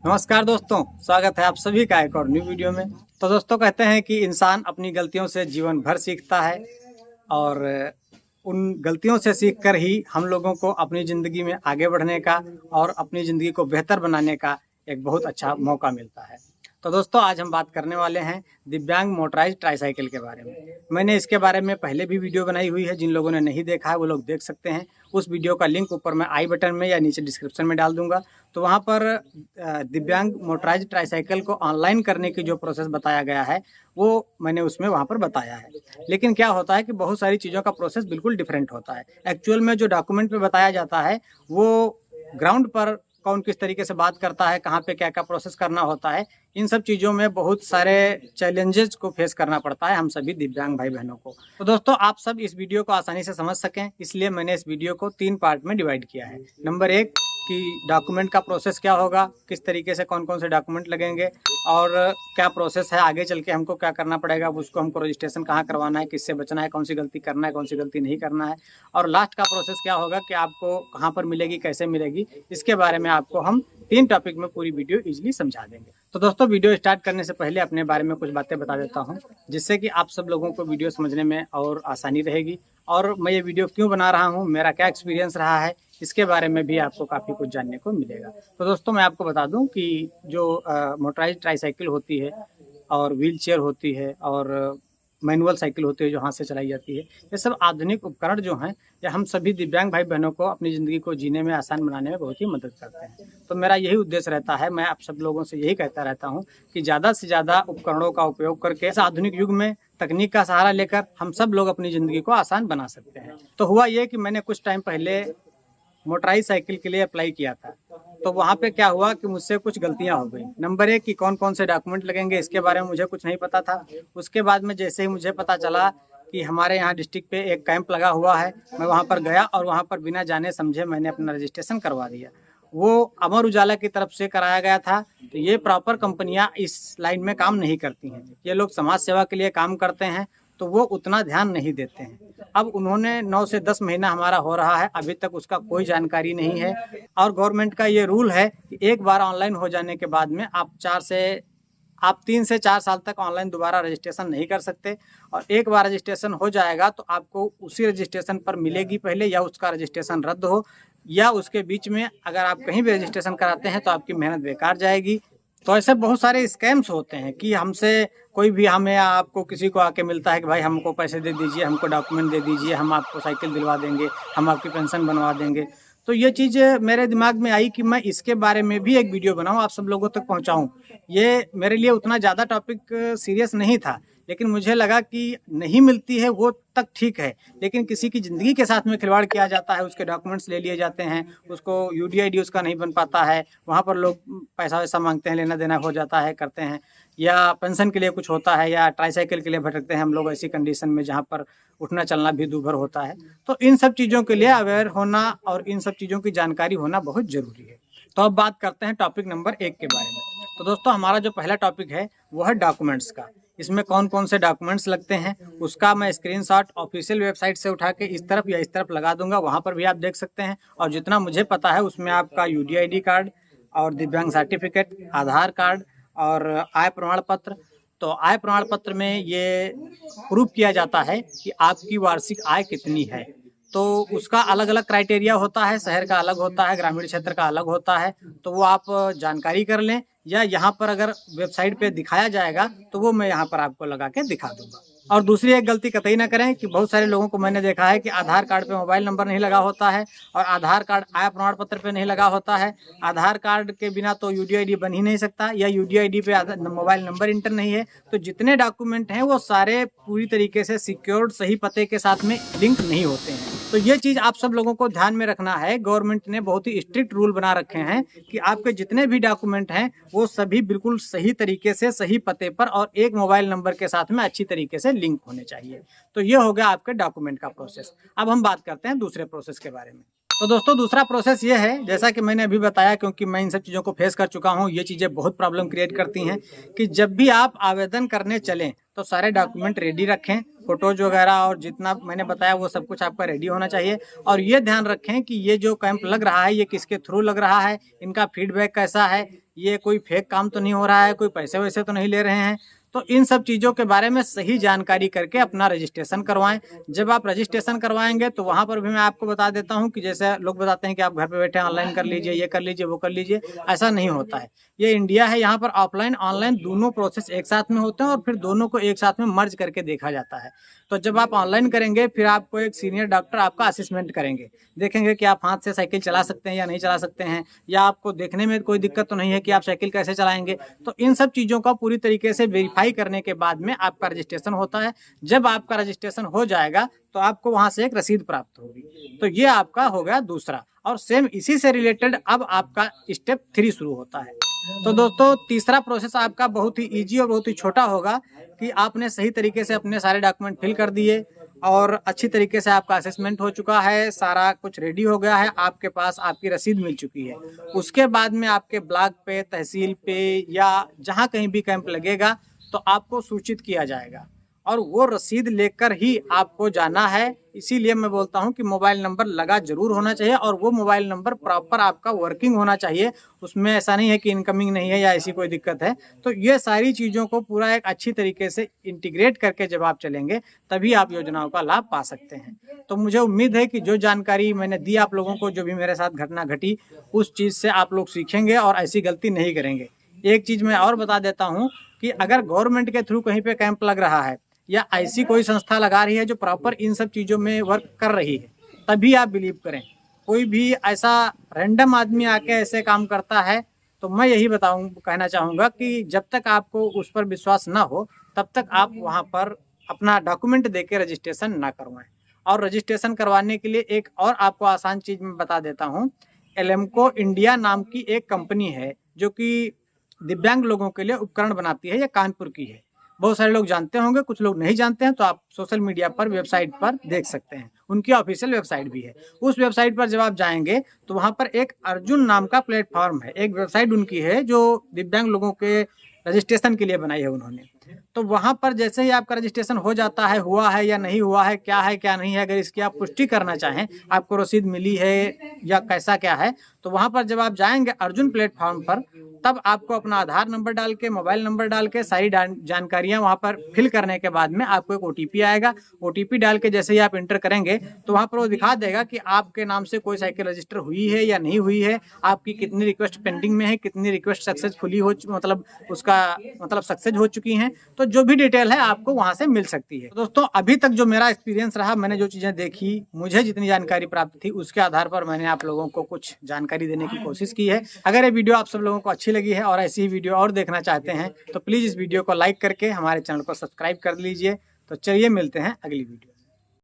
नमस्कार दोस्तों, स्वागत है आप सभी का एक और न्यू वीडियो में। तो दोस्तों, कहते हैं कि इंसान अपनी गलतियों से जीवन भर सीखता है और उन गलतियों से सीखकर ही हम लोगों को अपनी ज़िंदगी में आगे बढ़ने का और अपनी ज़िंदगी को बेहतर बनाने का एक बहुत अच्छा मौका मिलता है। तो दोस्तों, आज हम बात करने वाले हैं दिव्यांग मोटराइज्ड ट्राईसाइकिल के बारे में। मैंने इसके बारे में पहले भी वीडियो बनाई हुई है, जिन लोगों ने नहीं देखा है वो लोग देख सकते हैं। उस वीडियो का लिंक ऊपर मैं आई बटन में या नीचे डिस्क्रिप्शन में डाल दूंगा। तो वहाँ पर दिव्यांग मोटराइज्ड ट्राईसाइकिल को ऑनलाइन करने की जो प्रोसेस बताया गया है वो मैंने उसमें वहाँ पर बताया है। लेकिन क्या होता है कि बहुत सारी चीज़ों का प्रोसेस बिल्कुल डिफरेंट होता है। एक्चुअल में जो डॉक्यूमेंट में बताया जाता है वो ग्राउंड पर कौन किस तरीके से बात करता है, कहाँ पे क्या क्या प्रोसेस करना होता है, इन सब चीज़ों में बहुत सारे चैलेंजेस को फेस करना पड़ता है हम सभी दिव्यांग भाई बहनों को। तो दोस्तों, आप सब इस वीडियो को आसानी से समझ सकें, इसलिए मैंने इस वीडियो को 3 पार्ट में डिवाइड किया है। नंबर 1 कि डॉक्यूमेंट का प्रोसेस क्या होगा, किस तरीके से कौन कौन से डॉक्यूमेंट लगेंगे और क्या प्रोसेस है, आगे चल के हमको क्या करना पड़ेगा, उसको हमको रजिस्ट्रेशन कहाँ करवाना है, किससे बचना है, कौन सी गलती करना है, कौन सी गलती नहीं करना है, और लास्ट का प्रोसेस क्या होगा कि आपको कहाँ पर मिलेगी, कैसे मिलेगी, इसके बारे में आपको हम 3 टॉपिक में पूरी वीडियो इजीली समझा देंगे। तो दोस्तों, वीडियो स्टार्ट करने से पहले अपने बारे में कुछ बातें बता देता हूं, जिससे कि आप सब लोगों को वीडियो समझने में और आसानी रहेगी। और मैं ये वीडियो क्यों बना रहा हूं, मेरा क्या एक्सपीरियंस रहा है, इसके बारे में भी आपको काफ़ी कुछ जानने को मिलेगा। तो दोस्तों, मैं आपको बता दूं कि जो मोटराइज्ड ट्राईसाइकिल होती है और व्हील चेयर होती है और मैनुअल साइकिल होती है जो हाथ से चलाई जाती है, ये सब आधुनिक उपकरण जो हैं, ये हम सभी दिव्यांग भाई बहनों को अपनी ज़िंदगी को जीने में आसान बनाने में बहुत ही मदद करते हैं। तो मेरा यही उद्देश्य रहता है, मैं आप सब लोगों से यही कहता रहता हूँ कि ज़्यादा से ज़्यादा उपकरणों का उपयोग करके इस आधुनिक युग में तकनीक का सहारा लेकर हम सब लोग अपनी ज़िंदगी को आसान बना सकते हैं। तो हुआ ये कि मैंने कुछ टाइम पहले मोटराइज साइकिल के लिए अप्लाई किया था। तो वहाँ पे क्या हुआ कि मुझसे कुछ गलतियाँ हो गई। नंबर 1 कि कौन कौन से डॉक्यूमेंट लगेंगे, इसके बारे में मुझे कुछ नहीं पता था। उसके बाद में जैसे ही मुझे पता चला कि हमारे यहाँ डिस्ट्रिक्ट पे एक कैंप लगा हुआ है, मैं वहाँ पर गया और वहाँ पर बिना जाने समझे मैंने अपना रजिस्ट्रेशन करवा दिया। वो अमर उजाला की तरफ से कराया गया था। तो ये प्रॉपर कंपनियाँ इस लाइन में काम नहीं करती हैं। ये लोग समाज सेवा के लिए काम करते हैं, तो वो उतना ध्यान नहीं देते हैं। अब उन्होंने 9 से 10 महीना हमारा हो रहा है, अभी तक उसका कोई जानकारी नहीं है। और गवर्नमेंट का ये रूल है कि एक बार ऑनलाइन हो जाने के बाद में आप 3 से 4 साल तक ऑनलाइन दोबारा रजिस्ट्रेशन नहीं कर सकते। और एक बार रजिस्ट्रेशन हो जाएगा तो आपको उसी रजिस्ट्रेशन पर मिलेगी पहले, या उसका रजिस्ट्रेशन रद्द हो, या उसके बीच में अगर आप कहीं भी रजिस्ट्रेशन कराते हैं तो आपकी मेहनत बेकार जाएगी। तो ऐसे बहुत सारे स्कैम्स होते हैं कि हमसे कोई भी हमें आपको किसी को आके मिलता है कि भाई हमको पैसे दे दीजिए, हमको डॉक्यूमेंट दे दीजिए, हम आपको साइकिल दिलवा देंगे, हम आपकी पेंशन बनवा देंगे। तो ये चीज़ मेरे दिमाग में आई कि मैं इसके बारे में भी एक वीडियो बनाऊं, आप सब लोगों तक पहुंचाऊं। ये मेरे लिए उतना ज़्यादा टॉपिक सीरियस नहीं था, लेकिन मुझे लगा कि नहीं मिलती है वो तक ठीक है, लेकिन किसी की ज़िंदगी के साथ में खिलवाड़ किया जाता है, उसके डॉक्यूमेंट्स ले लिए जाते हैं, उसको यूडीआईडी उसका नहीं बन पाता है, वहाँ पर लोग पैसा वैसा मांगते हैं, लेना देना हो जाता है, करते हैं, या पेंशन के लिए कुछ होता है, या ट्राईसाइकिल के लिए भटकते हैं हम लोग ऐसी कंडीशन में जहाँ पर उठना चलना भी दूभर होता है। तो इन सब चीज़ों के लिए अवेयर होना और इन सब चीज़ों की जानकारी होना बहुत ज़रूरी है। तो अब बात करते हैं टॉपिक नंबर 1 के बारे में। तो दोस्तों, हमारा जो पहला टॉपिक है वो है डॉक्यूमेंट्स का। इसमें कौन कौन से डॉक्यूमेंट्स लगते हैं उसका मैं स्क्रीनशॉट ऑफिशियल वेबसाइट से उठा के इस तरफ या इस तरफ लगा दूंगा, वहाँ पर भी आप देख सकते हैं। और जितना मुझे पता है उसमें आपका यूडीआईडी कार्ड और दिव्यांग सर्टिफिकेट, आधार कार्ड और आय प्रमाण पत्र। तो आय प्रमाण पत्र में ये प्रूफ किया जाता है कि आपकी वार्षिक आय कितनी है। तो उसका अलग अलग क्राइटेरिया होता है, शहर का अलग होता है, ग्रामीण क्षेत्र का अलग होता है। तो वो आप जानकारी कर लें, या यहाँ पर अगर वेबसाइट पे दिखाया जाएगा तो वो मैं यहाँ पर आपको लगा के दिखा दूंगा। और दूसरी एक गलती कतई ना करें कि बहुत सारे लोगों को मैंने देखा है कि आधार कार्ड पे मोबाइल नंबर नहीं लगा होता है और आधार कार्ड आय प्रमाण पत्र पे नहीं लगा होता है। आधार कार्ड के बिना तो यूडीआईडी बन ही नहीं सकता, या यूडीआईडी पे मोबाइल नंबर इंटर नहीं है। तो जितने डॉक्यूमेंट हैं वो सारे पूरी तरीके से सिक्योर्ड सही पते के साथ में लिंक नहीं होते हैं। तो ये चीज़ आप सब लोगों को ध्यान में रखना है। गवर्नमेंट ने बहुत ही स्ट्रिक्ट रूल बना रखे हैं कि आपके जितने भी डॉक्यूमेंट हैं वो सभी बिल्कुल सही तरीके से सही पते पर और एक मोबाइल नंबर के साथ में अच्छी तरीके से लिंक होने चाहिए। तो ये हो गया आपके डॉक्यूमेंट का प्रोसेस। अब हम बात करते हैं दूसरे प्रोसेस के बारे में। तो दोस्तों, दूसरा प्रोसेस ये है, जैसा कि मैंने अभी बताया, क्योंकि मैं इन सब चीज़ों को फेस कर चुका हूँ, ये चीज़ें बहुत प्रॉब्लम क्रिएट करती हैं कि जब भी आप आवेदन करने चलें तो सारे डॉक्यूमेंट रेडी रखें, फोटोज वगैरह और जितना मैंने बताया वो सब कुछ आपका रेडी होना चाहिए। और ये ध्यान रखें कि ये जो कैंप लग रहा है ये किसके थ्रू लग रहा है, इनका फीडबैक कैसा है, ये कोई फेक काम तो नहीं हो रहा है, कोई पैसे वैसे तो नहीं ले रहे हैं। तो इन सब चीज़ों के बारे में सही जानकारी करके अपना रजिस्ट्रेशन करवाएं। जब आप रजिस्ट्रेशन करवाएंगे तो वहाँ पर भी मैं आपको बता देता हूँ कि जैसे लोग बताते हैं कि आप घर पे बैठे ऑनलाइन कर लीजिए, ये कर लीजिए, वो कर लीजिए, ऐसा नहीं होता है। ये इंडिया है, यहाँ पर ऑफलाइन ऑनलाइन दोनों प्रोसेस एक साथ में होते हैं और फिर दोनों को एक साथ में मर्ज करके देखा जाता है। तो जब आप ऑनलाइन करेंगे फिर आपको एक सीनियर डॉक्टर आपका असेसमेंट करेंगे, देखेंगे कि आप हाथ से साइकिल चला सकते हैं या नहीं चला सकते हैं, या आपको देखने में कोई दिक्कत तो नहीं है कि आप साइकिल कैसे चलाएंगे। तो इन सब चीज़ों का पूरी तरीके से वेरीफाई करने के बाद में आपका रजिस्ट्रेशन होता है। जब आपका रजिस्ट्रेशन हो जाएगा तो आपको वहाँ से एक रसीद प्राप्त होगी। तो ये आपका हो गया दूसरा, और सेम इसी से रिलेटेड अब आपका स्टेप 3 शुरू होता है। तो दोस्तों तीसरा प्रोसेस आपका बहुत ही इजी और बहुत ही छोटा होगा कि आपने सही तरीके से अपने सारे डॉक्यूमेंट फिल कर दिए और अच्छी तरीके से आपका असेसमेंट हो चुका है, सारा कुछ रेडी हो गया है, आपके पास आपकी रसीद मिल चुकी है। उसके बाद में आपके ब्लॉक पे, तहसील पे या जहाँ कहीं भी कैंप लगेगा तो आपको सूचित किया जाएगा और वो रसीद लेकर ही आपको जाना है। इसीलिए मैं बोलता हूँ कि मोबाइल नंबर लगा जरूर होना चाहिए और वो मोबाइल नंबर प्रॉपर आपका वर्किंग होना चाहिए। उसमें ऐसा नहीं है कि इनकमिंग नहीं है या ऐसी कोई दिक्कत है। तो ये सारी चीज़ों को पूरा एक अच्छी तरीके से इंटीग्रेट करके जब आप चलेंगे तभी आप योजनाओं का लाभ पा सकते हैं। तो मुझे उम्मीद है कि जो जानकारी मैंने दी आप लोगों को, जो भी मेरे साथ घटना घटी, उस चीज़ से आप लोग सीखेंगे और ऐसी गलती नहीं करेंगे। एक चीज़ मैं और बता देता हूँ कि अगर गवर्नमेंट के थ्रू कहीं पे कैंप लग रहा है या ऐसी कोई संस्था लगा रही है जो प्रॉपर इन सब चीज़ों में वर्क कर रही है, तभी आप बिलीव करें। कोई भी ऐसा रैंडम आदमी आके ऐसे काम करता है तो मैं यही कहना चाहूँगा कि जब तक आपको उस पर विश्वास ना हो तब तक आप वहाँ पर अपना डॉक्यूमेंट दे के रजिस्ट्रेशन ना करवाएं। और रजिस्ट्रेशन करवाने के लिए एक और आपको आसान चीज़ मैं बता देता हूँ। एलेम्को इंडिया नाम की एक कंपनी है जो कि दिव्यांग लोगों के लिए उपकरण बनाती है, ये कानपुर की है। बहुत सारे लोग जानते होंगे, कुछ लोग नहीं जानते हैं, तो आप सोशल मीडिया पर, वेबसाइट पर देख सकते हैं। उनकी ऑफिशियल वेबसाइट भी है। उस वेबसाइट पर जब आप जाएंगे तो वहाँ पर एक अर्जुन नाम का प्लेटफॉर्म है, एक वेबसाइट उनकी है जो दिव्यांग लोगों के रजिस्ट्रेशन के लिए बनाई है उन्होंने। तो वहाँ पर जैसे ही आपका रजिस्ट्रेशन हो जाता है, हुआ है या नहीं हुआ है, क्या नहीं है, अगर इसकी आप पुष्टि करना चाहें, आपको रसीद मिली है या कैसा क्या है, तो वहाँ पर जब आप जाएंगे अर्जुन प्लेटफॉर्म पर, तब आपको अपना आधार नंबर डाल के, मोबाइल नंबर डाल के सारी जानकारियाँ वहाँ पर फिल करने के बाद में आपको एक OTP आएगा। OTP डाल के जैसे ही आप इंटर करेंगे तो वहाँ पर वो दिखा देगा कि आपके नाम से कोई साइकिल रजिस्टर हुई है या नहीं हुई है, आपकी कितनी रिक्वेस्ट पेंडिंग में है, कितनी रिक्वेस्ट सक्सेसफुली सक्सेस हो चुकी हैं। तो जो भी डिटेल है आपको वहाँ से मिल सकती है। दोस्तों अभी तक जो मेरा एक्सपीरियंस रहा, मैंने जो चीज़ें देखी, मुझे जितनी जानकारी प्राप्त थी उसके आधार पर मैंने आप लोगों को कुछ जानकारी देने की कोशिश की है। अगर ये वीडियो आप सब लोगों को अच्छी लगी है और ऐसी ही वीडियो और देखना चाहते हैं तो प्लीज़ इस वीडियो को लाइक करके हमारे चैनल को सब्सक्राइब कर लीजिए। तो चलिए मिलते हैं अगली वीडियो।